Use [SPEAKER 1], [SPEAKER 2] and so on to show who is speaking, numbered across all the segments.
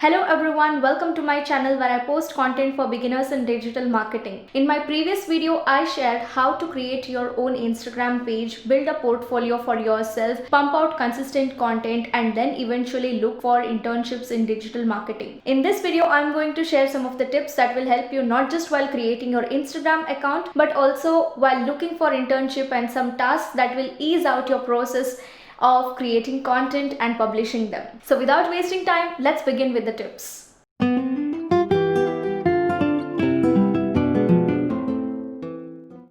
[SPEAKER 1] Hello everyone, welcome to my channel where I post content for beginners in digital marketing. In my previous video, I shared how to create your own Instagram page, build a portfolio for yourself, pump out consistent content, and then eventually look for internships in digital marketing. In this video, I'm going to share some of the tips that will help you not just while creating your Instagram account, but also while looking for internship and some tasks that will ease out your process of creating content and publishing them. So without wasting time, let's begin with the tips.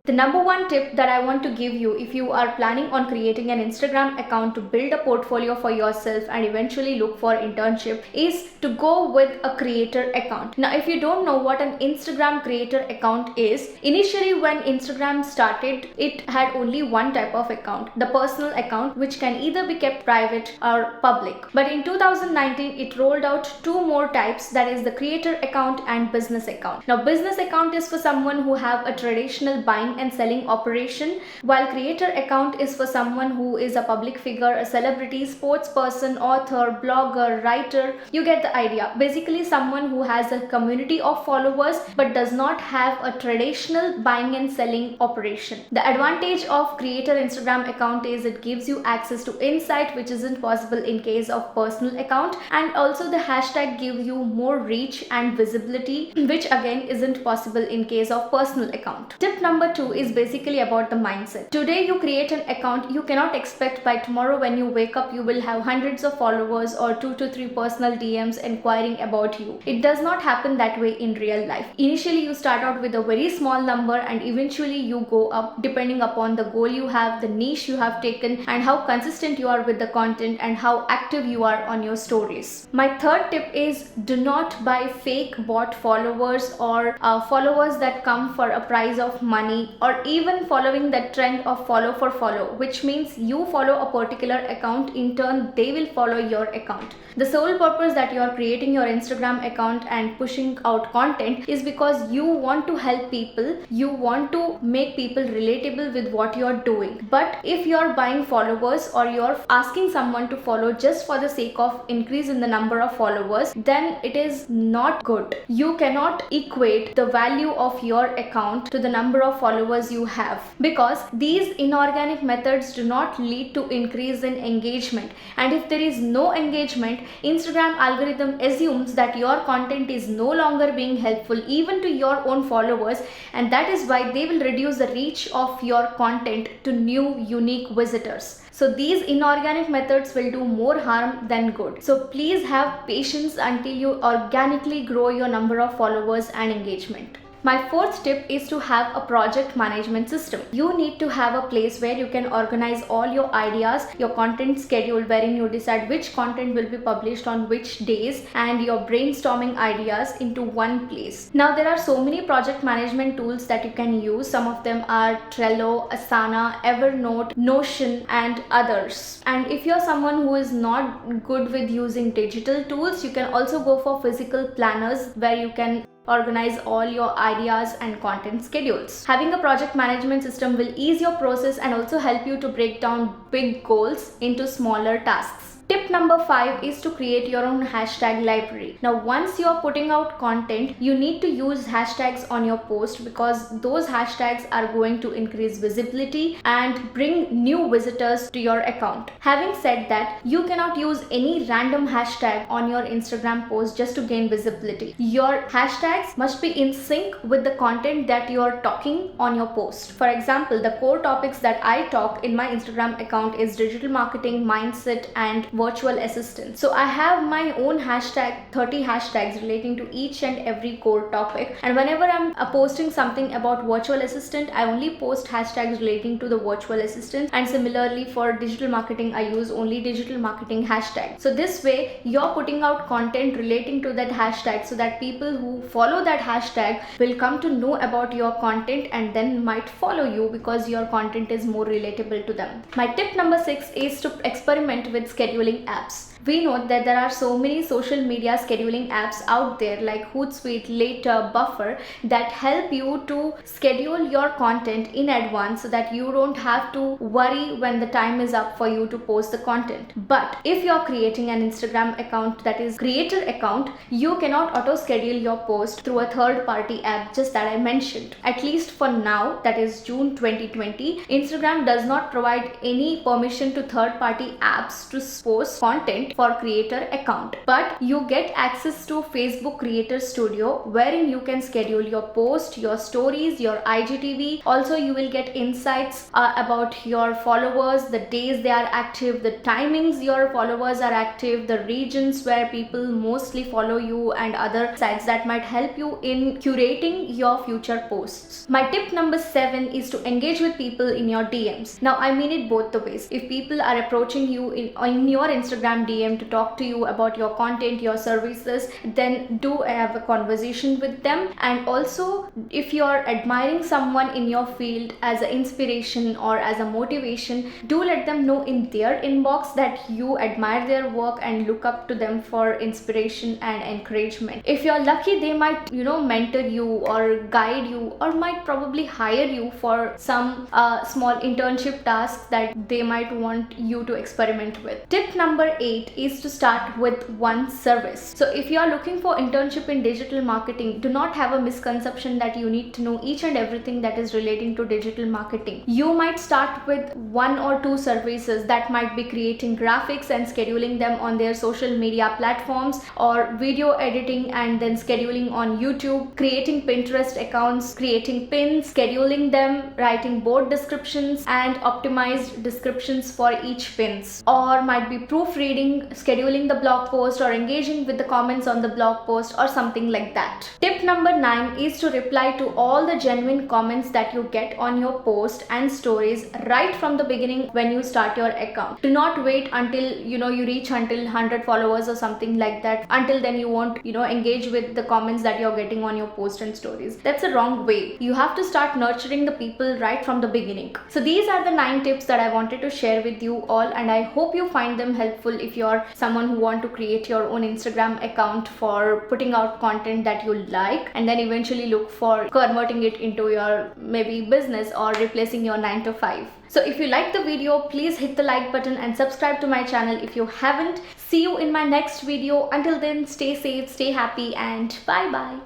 [SPEAKER 1] The number one tip that I want to give you if you are planning on creating an Instagram account to build a portfolio for yourself and eventually look for internship is to go with a creator account. Now, if you don't know what an Instagram creator account is, initially when Instagram started, it had only one type of account, the personal account, which can either be kept private or public. But in 2019, it rolled out two more types, that is the creator account and business account. Now, business account is for someone who have a traditional buying and selling operation, while creator account is for someone who is a public figure, a celebrity, sports person, author, blogger, writer. You get the idea. Basically someone who has a community of followers but does not have a traditional buying and selling operation. The advantage of creator Instagram account is it gives you access to insight which isn't possible in case of personal account, and also the hashtag gives you more reach and visibility, which again isn't possible in case of personal account. Tip number 2 is basically about the mindset. Today you create an account, you cannot expect by tomorrow when you wake up you will have hundreds of followers or 2 to 3 personal DMs inquiring about you. It does not happen that way in real life. Initially you start out with a very small number and eventually you go up depending upon the goal you have, the niche you have taken, and how consistent you are with the content and how active you are on your stories. My third tip is do not buy fake bot followers or followers that come for a price of money, or even following that trend of follow for follow, which means you follow a particular account, in turn they will follow your account. The sole purpose that you are creating your Instagram account and pushing out content is because you want to help people, you want to make people relatable with what you are doing. But if you are buying followers or you are asking someone to follow just for the sake of increase in the number of followers, then it is not good. You cannot equate the value of your account to the number of followers you have, because these inorganic methods do not lead to increase in engagement, and if there is no engagement, Instagram algorithm assumes that your content is no longer being helpful even to your own followers, and that is why they will reduce the reach of your content to new unique visitors. So these inorganic methods will do more harm than good. So please have patience until you organically grow your number of followers and engagement. My fourth tip is to have a project management system. You need to have a place where you can organize all your ideas, your content schedule, wherein you decide which content will be published on which days, and your brainstorming ideas into one place. Now there are so many project management tools that you can use. Some of them are Trello, Asana, Evernote, Notion, and others. And if you're someone who is not good with using digital tools, you can also go for physical planners where you can organize all your ideas and content schedules. Having a project management system will ease your process and also help you to break down big goals into smaller tasks. Tip number 5 is to create your own hashtag library. Now, once you are putting out content, you need to use hashtags on your post, because those hashtags are going to increase visibility and bring new visitors to your account. Having said that, you cannot use any random hashtag on your Instagram post just to gain visibility. Your hashtags must be in sync with the content that you are talking on your post. For example, the core topics that I talk in my Instagram account is digital marketing, mindset, and virtual assistant. So I have my own hashtag, 30 hashtags relating to each and every core topic, and whenever I'm posting something about virtual assistant, I only post hashtags relating to the virtual assistant, and similarly for digital marketing I use only digital marketing hashtag. So this way you're putting out content relating to that hashtag so that people who follow that hashtag will come to know about your content and then might follow you because your content is more relatable to them. My tip number 6 is to experiment with scheduling apps. We know that there are so many social media scheduling apps out there like Hootsuite, Later, Buffer that help you to schedule your content in advance so that you don't have to worry when the time is up for you to post the content. But if you're creating an Instagram account that is creator account, you cannot auto schedule your post through a third party app just that I mentioned. At least for now, that is June 2020, Instagram does not provide any permission to third party apps to post content for creator account. But you get access to Facebook Creator Studio wherein you can schedule your post, your stories, your IGTV. Also, you will get insights about your followers, the days they are active, the timings your followers are active, the regions where people mostly follow you, and other sites that might help you in curating your future posts. My tip number 7 is to engage with people in your DMs. Now, I mean it both the ways. If people are approaching you in your Instagram DM to talk to you about your content, your services, then do have a conversation with them. And also, if you're admiring someone in your field as an inspiration or as a motivation, do let them know in their inbox that you admire their work and look up to them for inspiration and encouragement. If you're lucky, they might mentor you or guide you, or might probably hire you for some small internship tasks that they might want you to experiment with. Tip number 8 is to start with one service. So if you are looking for internship in digital marketing, do not have a misconception that you need to know each and everything that is relating to digital marketing. You might start with 1 or 2 services that might be creating graphics and scheduling them on their social media platforms, or video editing and then scheduling on YouTube, creating Pinterest accounts, creating pins, scheduling them, writing board descriptions and optimized descriptions for each pins, or might be proofreading, scheduling the blog post, or engaging with the comments on the blog post, or something like that. Tip number 9 is to reply to all the genuine comments that you get on your post and stories right from the beginning when you start your account. Do not wait until you reach until 100 followers or something like that. Until then you won't engage with the comments that you're getting on your post and stories. That's a wrong way. You have to start nurturing the people right from the beginning. So these are the 9 tips that I wanted to share with you all, and I hope you find them helpful if you're someone who want to create your own Instagram account for putting out content that you like, and then eventually look for converting it into your maybe business or replacing your 9 to 5. So if you like the video, please hit the like button and subscribe to my channel if you haven't. See you in my next video. Until then, stay safe, stay happy, and bye bye.